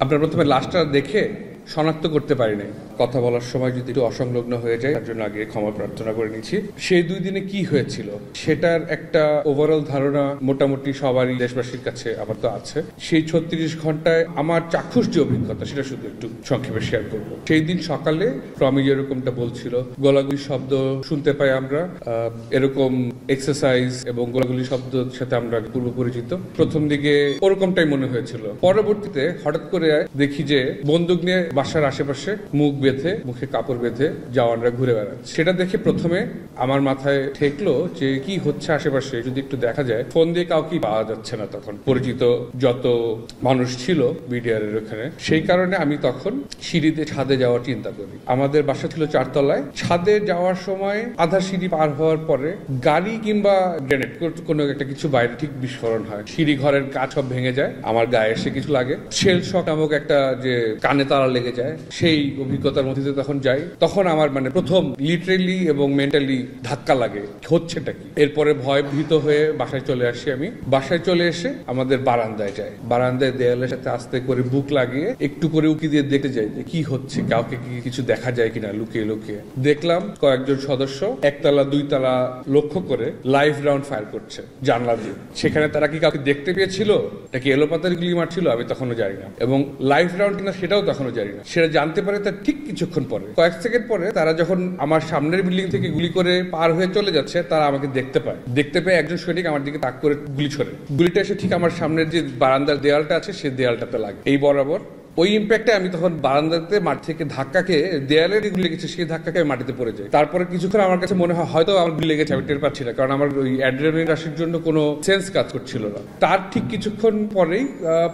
আপনার প্রথমে লাশটা দেখে শনাক্ত করতে পারি নাই। কথা বলার সময় যদি একটু অসংলগ্ন হয়ে যায় তার জন্য আগে ক্ষমা প্রার্থনা করে নিচ্ছি। সেই 2 দিনে কি হয়েছিল সেটার একটা ওভারঅল ধারণা মোটামুটি সবারই দেশবাসীর কাছে আমার তো আছে। সেই 36 ঘন্টায় আমার চাক্ষুষ যে অভিজ্ঞতা সেটা শুধু একটু সংক্ষেপে শেয়ার করব। সেই দিন সকালে প্রমি যেরকমটা বলছিল, গোলাগুলি শব্দ শুনতে পাই আমরা, এরকম এক্সারসাইজ এবং গোলাগুলি শব্দের সাথে আমরা পূর্ব পরিচিত। প্রথম দিকে ওরকমটাই মনে হয়েছিল। পরবর্তীতে হঠাৎ করে দেখি যে বন্দুক নিয়ে বাসার আশেপাশে মুখ বেঁধে, মুখে কাপড় বেঁধে জওয়ানরা ঘুরে বেড়াচ্ছে। সেটা দেখে প্রথমে আমার মাথায় ঠেকলো যে কি হচ্ছে আশেপাশে, যদি একটু দেখা যায়। ফোন দিয়ে কাউকে পাওয়া যাচ্ছে না তখন, পরিচিত যত মানুষ ছিল বিডিআর এর ওখানে। সেই কারণে আমি তখন সিঁড়িতে ছাদে যাওয়ার চিন্তা করি। আমাদের বাসা ছিল 4 তলায়। ছাদে যাওয়ার সময় আধা সিঁড়ি পার হওয়ার পরে গাড়ি কিংবা গ্রেনেড কোনো একটা কিছু বাইরে ঠিক বিস্ফোরণ হয়, সিঁড়ি ঘরের কাজ সব ভেঙে যায়, আমার গায়ে এসে কিছু লাগে, শেল শক নামক একটা যে কানে তালা লেগে যায়, সেই অভিজ্ঞতার মধ্যে তখন যাই। তখন আমার প্রথম লিটারেলি এবং মেন্টালি ধাক্কা লাগে, হচ্ছেটা কি। এরপরে ভয় ভীত হয়ে বাসায় চলে আসি। আমি বাসায় চলে এসে আমাদের বারান্দায় যাই। বারান্দায় দেয়ালের সাথে আস্তে করে বুক লাগিয়ে একটু করে উকি দিয়ে দেখতে যাই যে কি হচ্ছে, কাউকে কি কিছু দেখা যায় কিনা। লুকিয়ে লুকিয়ে দেখলাম কয়েকজন সদস্য 1 তলা 2 তলা লক্ষ্য করে লাইভ রাউন্ড ফায়ার করছে জানলা দিয়ে। সেখানে তারা কি কাউকে দেখতে পেয়েছিল নাকি এলোপাতারি গুলি মারছিল আমি তখনও জানি না, এবং লাইভ রাউন্ড কিনা সেটাও তখনও জানি না। সেটা জানতে পারে তার ঠিক কিছুক্ষণ পরে, কয়েক সেকেন্ড পরে তারা যখন আমার সামনের বিল্ডিং থেকে গুলি করে পার হয়ে চলে যাচ্ছে, তারা আমাকে দেখতে পায়। দেখতে পেয়ে একজন সৈনিক আমার দিকে তাক করে গুলি ছোড়ে। গুলিটা এসে ঠিক আমার সামনের যে বারান্দার দেয়ালটা আছে সেই দেয়ালটাতে লাগে, এই বরাবর। ওই ইম্প্যাক্টে আমি তখন বারান্দাতে মাটি থেকে ধাক্কা খেয়ে দেয়ালের গুলি লেগেছে, সেই ধাক্কা খেয়ে মাটিতে পড়ে যায়। তারপরে কিছুক্ষণ আমার কাছে মনে হয় হয়তো আমার গুলি লেগেছে, আমি টের পাচ্ছি না, কারণ আমার ওই অ্যাড্রেনালিন রাশির জন্য কোনো সেন্স কাজ করছিল না। তার ঠিক কিছুক্ষণ পরেই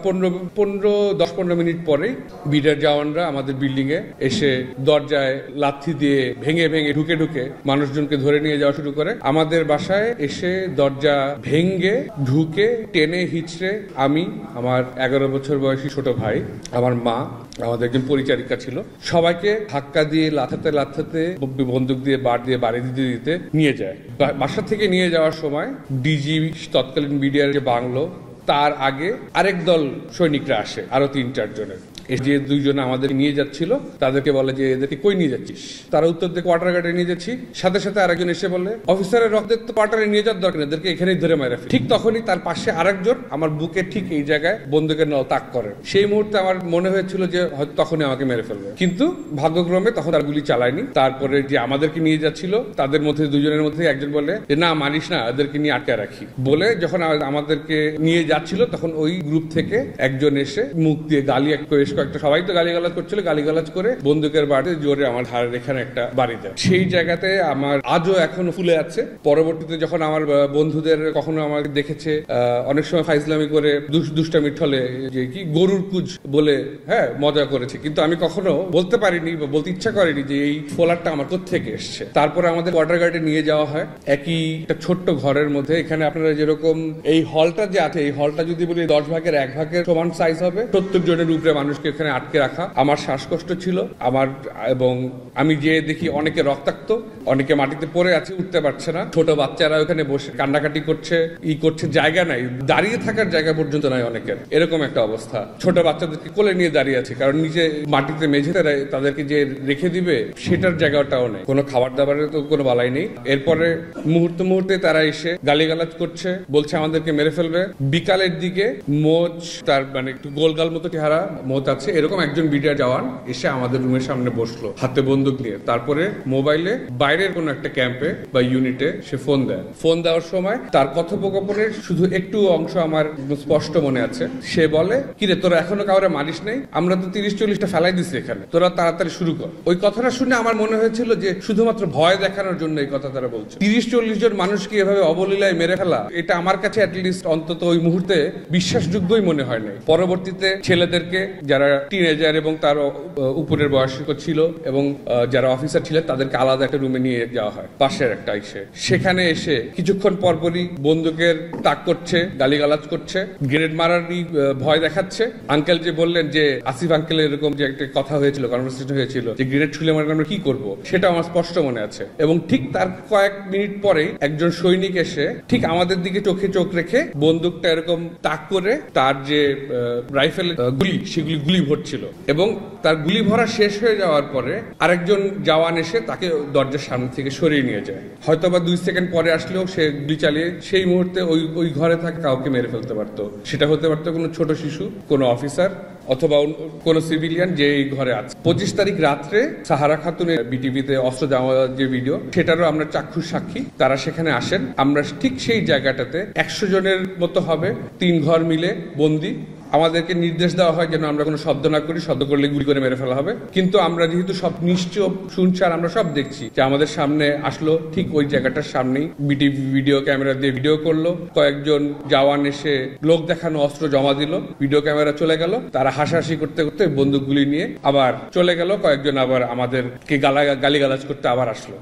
10-15 মিনিট পরেই বিডিআর জওয়ানরা আমাদের বিল্ডিং এ এসে দরজায় লাথি দিয়ে ভেঙে ভেঙে ঢুকে ঢুকে মানুষজনকে ধরে নিয়ে যাওয়া শুরু করে। আমাদের বাসায় এসে দরজা ভেঙে ঢুকে টেনে হিচড়ে আমি, আমার 11 বছর বয়সী ছোট ভাই, আমার মা, আমাদের একজন পরিচারিকা ছিল, সবাইকে ধাক্কা দিয়ে লাথাতে লাথাতে বন্দুক দিয়ে বার দিয়ে বাড়ি দিতে দিতে নিয়ে যায়। বাসা থেকে নিয়ে যাওয়ার সময় ডিজি তৎকালীন বিডিআর যে বাংলো, তার আগে আরেক দল সৈনিকরা আসে, আরো 3-4 জনের। যে 2 জন আমাদের নিয়ে যাচ্ছিল তাদেরকে বলে যে এদেরকে কই নিয়ে যাচ্ছিস? তারা উত্তর দিয়ে কোয়ার্টার গার্ডে নিয়ে যাচ্ছি। সাথে সাথে আরেকজন এসে বলে অফিসারের রক্তের তো কোয়ার্টারে নিয়ে যাওয়ার দরকার, এদেরকে এখানেই ধরে মারা ফেলি। ঠিক তখনই তার পাশে আরেকজন আমার বুকে ঠিক এই জায়গায় বন্দুকের নল তাক করে। সেই মুহূর্তে আমার মনে হয়েছিল যে হয়তো তখনই আমাকে মেরে ফেলবে, কিন্তু ভাগ্যক্রমে তখন তার গুলি চালায়নি। তারপরে যে আমাদেরকে নিয়ে যাচ্ছিল তাদের মধ্যে 2 জনের মধ্যে একজন বলে যে না মানিস না, এদেরকে নিয়ে আটকে রাখি বলে যখন আমাদেরকে নিয়ে যাচ্ছিল তখন ওই গ্রুপ থেকে একজন এসে মুখ দিয়ে গালি কয়েকটা, সবাই তো গালিগালাজ করছিল, গালিগালাজ করে বন্দুকের বাড়িতে জোরে আমার ধারের এখানে একটা বাড়ি দেয়। সেই জায়গাতে আমার আজও এখনো ফুলে আছে। পরবর্তীতে যখন আমার বন্ধুদের কখনো আমাকে দেখেছে, অনেক সময় ফাইজলামি করে দুষ্টামি ঠলে যে কি গরুর কুজ বলে মজা করেছে, কিন্তু আমি কখনো বলতে পারিনি বা বলতে ইচ্ছা করিনি যে এই ফোলারটা আমার কোত্থেকে এসছে। তারপরে আমাদের কোয়ার্টার গার্ডে নিয়ে যাওয়া হয় একই একটা ছোট্ট ঘরের মধ্যে। এখানে আপনারা যেরকম এই হলটা যে আছে, এই হলটা যদি বলি 10 ভাগের 1 ভাগের সমান সাইজ হবে। 70 জনের উপরে মানুষকে এখানে আটকে রাখা। আমার শ্বাসকষ্ট ছিল আমার, এবং আমি যে দেখি অনেকে রক্তাক্ত, অনেকে মাটিতে পড়ে আছে, উঠতে পারছে না। ছোট বাচ্চারা ওখানে বসে কান্নাকাটি করছে, জায়গা নাই, দাঁড়িয়ে থাকার জায়গা পর্যন্ত নাই অনেকের, এরকম একটা অবস্থা। ছোট বাচ্চাদেরকে কোলে নিয়ে দাঁড়িয়ে আছে, কারণ নিচে মাটিতে মেঝেতে তাদেরকে যে রেখে দিবে সেটার জায়গাটাও নেই, কোনো খাবার দাবারের তো কোনো বালাই নেই। এরপরে মুহূর্তে তারা এসে গালিগালাজ করছে, বলছে আমাদেরকে মেরে ফেলবে। বিকালের দিকে মোচ, তার একটু গোলগাল মতো চেহারা মোচ আছে, এরকম একজন বিডিআর জওয়ান এসে আমাদের রুমের সামনে বসলো হাতে বন্দুক নিয়ে। তারপরে মোবাইলে বাইরের কোনো একটা ক্যাম্পে বা ইউনিটে সে ফোন দেয়। ফোন দেওয়ার সময় তার কথোপকথনের শুধু একটু অংশ আমার স্পষ্ট মনে আছে। সে বলে, কিরে তোরা এখনো কাউরে মারিস নাই? আমরা তো 30-40টা ফেলাই দিছি এখানে, তোরা তাড়াতাড়ি শুরু কর। ওই কথাটা শুনে আমার মনে হয়েছিল যে শুধুমাত্র ভয় দেখানোর জন্য এই কথা তারা বলছে। 30-40 জন মানুষকে এভাবে অবলীলায় মেরে ফেলা, এটা আমার কাছে অ্যাটলিস্ট অন্তত ওই মুহূর্তে বিশ্বাসযোগ্যই মনে হয় নাই। পরবর্তীতে ছেলেদেরকে যারা টিনেজার এবং তার উপরের বয়স্ক ছিল এবং যারা অফিসার ছিলেন তাদেরকে আলাদা একটা রুমে নিয়ে যাওয়া হয়, পাশের একটা এসে। সেখানে এসে কিছুক্ষণ পরপরই বন্দুকের তাক করছে, গালিগালাজ করছে, গ্রেনেড মারারই ভয় দেখাচ্ছে। আঙ্কেল যে বললেন যে আসিফ আঙ্কেল এরকম যে একটা কথা হয়েছিল, কনভারসেশন হয়েছিল যে গ্রেনেড ছুলে মারলে আমরা কি করবো, সেটা আমার স্পষ্ট মনে আছে। এবং ঠিক তার কয়েক মিনিট পরেই একজন সৈনিক এসে ঠিক আমাদের দিকে চোখে চোখ রেখে বন্দুকটা এরকম তাক করে তার যে রাইফেল গুলি, সেগুলি গুলি ভরছিল এবং তার গুলি ভরা শেষ হয়ে যাওয়ার পরে আরেকজন জওয়ান এসে তাকে দরজার সামনে থেকে সরিয়ে নিয়ে যায়। হয়তোবা 2 সেকেন্ড পরে আসলেও সে গুলি চালিয়ে সেই মুহূর্তে ওই ঘরে থাকা কাউকে মেরে ফেলতে পারতো। সেটা হতে পারতো কোনো ছোট শিশু, কোনো অফিসার অথবা কোনো সিভিলিয়ান যে এই ঘরে আছে। 25 তারিখ রাত্রে সাহারা খাতুনের বিটিভিতে অস্ত্র দেওয়া যে ভিডিও, সেটারও আমরা চাক্ষুষ সাক্ষী। তারা সেখানে আসেন, আমরা ঠিক সেই জায়গাটাতে 100 জনের মতো হবে, 3 ঘর মিলে বন্দি। আমাদেরকে নির্দেশ দেওয়া হয় যেন আমরা কোনো শব্দ না করি, শব্দ করলে গুলি করে মেরে ফেলা হবে। কিন্তু আমরা যেহেতু সব নিশ্চয় শুনছি আর আমরা সব দেখছি যে আমাদের সামনে আসলো, ঠিক ওই জায়গাটার সামনেই বিটিভি ভিডিও ক্যামেরা দিয়ে ভিডিও করলো। কয়েকজন জওয়ান এসে লোক দেখানো অস্ত্র জমা দিল, ভিডিও ক্যামেরা চলে গেল। তারা হাসাহাসি করতে করতে বন্দুকগুলি নিয়ে আবার চলে গেল। কয়েকজন আবার আমাদেরকে গালিগালাজ করতে আবার আসলো।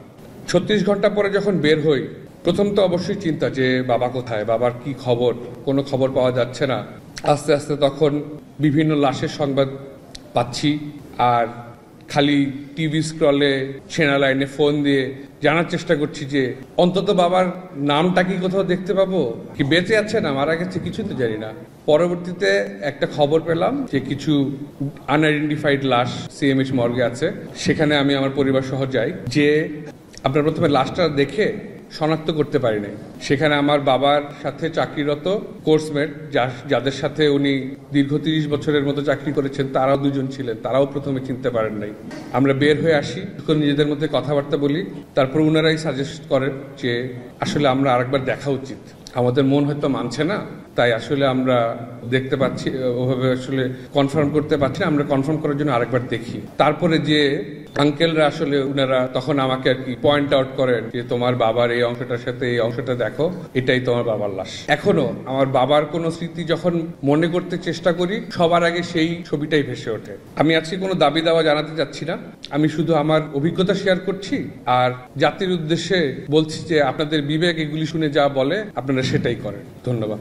36 ঘন্টা পরে যখন বের হই, প্রথম তো অবশ্যই চিন্তা যে বাবা কোথায়, বাবার কি খবর, কোনো খবর পাওয়া যাচ্ছে না। আস্তে আস্তে তখন বিভিন্ন লাশের সংবাদ পাচ্ছি, আর খালি টিভি স্ক্রলে সেনা লাইনে ফোন দিয়ে জানার চেষ্টা করছি যে অন্তত বাবার নামটা কি কোথাও দেখতে পাবো, কি বেঁচে আছে না মারা গেছে, কিছু তো জানি না। পরবর্তীতে একটা খবর পেলাম যে কিছু আনআইডেন্টিফাইড লাশ সিএমএইচ মর্গে আছে। সেখানে আমি আমার পরিবার সহ যাই। যে আপনার প্রথমে লাশটা দেখে শনাক্ত করতে পারি নাই। সেখানে আমার বাবার সাথে চাকরিরত কোর্সমেট, যাদের সাথে উনি দীর্ঘ 30 বছরের মতো চাকরি করেছেন, তারাও 2 জন ছিলেন, তারাও প্রথমে চিনতে পারেন নাই। আমরা বের হয়ে আসি, নিজেদের মধ্যে কথাবার্তা বলি, তারপর উনারাই সাজেস্ট করেন যে আসলে আমরা আরেকবার দেখা উচিত। আমাদের মন হয়তো মানছে না, তাই আসলে আমরা দেখতে পাচ্ছি ওভাবে আসলে কনফার্ম করতে পারছি না, আমরা কনফার্ম করার জন্য আরেকবার দেখি। তারপরে যে আঙ্কেলরা আসলে উনারা তখন আমাকে আর কি পয়েন্ট আউট করেন যে তোমার বাবার এই অংশটার সাথে এই অংশটা দেখো, এটাই তোমার বাবার লাশ। এখনো আমার বাবার কোনো স্মৃতি যখন মনে করতে চেষ্টা করি, সবার আগে সেই ছবিটাই ভেসে ওঠে। আমি আজকে কোনো দাবি দাওয়া জানাতে চাচ্ছি না, আমি শুধু আমার অভিজ্ঞতা শেয়ার করছি আর জাতির উদ্দেশ্যে বলছি যে আপনাদের বিবেক এগুলি শুনে যা বলে আপনারা সেটাই করেন। ধন্যবাদ।